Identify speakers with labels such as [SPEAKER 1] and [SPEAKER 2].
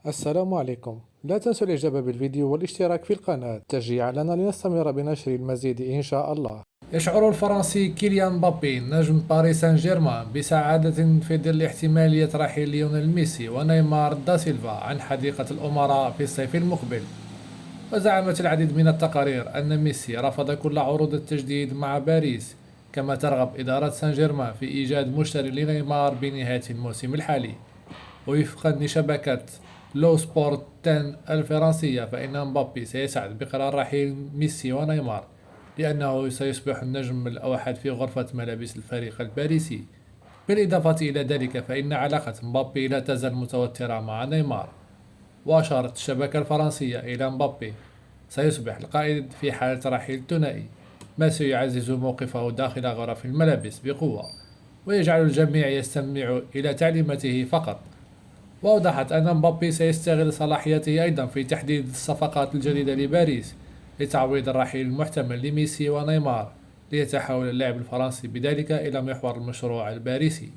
[SPEAKER 1] السلام عليكم. لا تنسوا الإعجاب بالفيديو والاشتراك في القناة تشجيعا لنا لنستمر بنشر المزيد إن شاء الله. يشعر الفرنسي كيليان مبابي نجم باريس سان جيرمان بسعادة في ظل احتمالية رحيل ليونيل ميسي ونيمار دا سيلفا عن حديقة الأمراء في الصيف المقبل. وزعمت العديد من التقارير أن ميسي رفض كل عروض التجديد مع باريس، كما ترغب إدارة سان جيرمان في إيجاد مشتري لنيمار بنهاية الموسم الحالي. ووفقا لشبكة لو سبورت 10 الفرنسية، فإن مبابي سيسعد بقرار رحيل ميسي ونيمار، لأنه سيصبح النجم الأوحد في غرفة ملابس الفريق الباريسي. بالإضافة إلى ذلك، فإن علاقة مبابي لا تزال متوترة مع نيمار. وأشارت الشبكة الفرنسية إلى مبابي سيصبح القائد في حالة رحيل ثنائي، ما سيعزز موقفه داخل غرف الملابس بقوة، ويجعل الجميع يستمع إلى تعليماته فقط. وأوضحت أن مبابي سيستغل صلاحيته أيضا في تحديد الصفقات الجديدة لباريس لتعويض الرحيل المحتمل لميسي ونيمار، ليتحول اللاعب الفرنسي بذلك إلى محور المشروع الباريسي.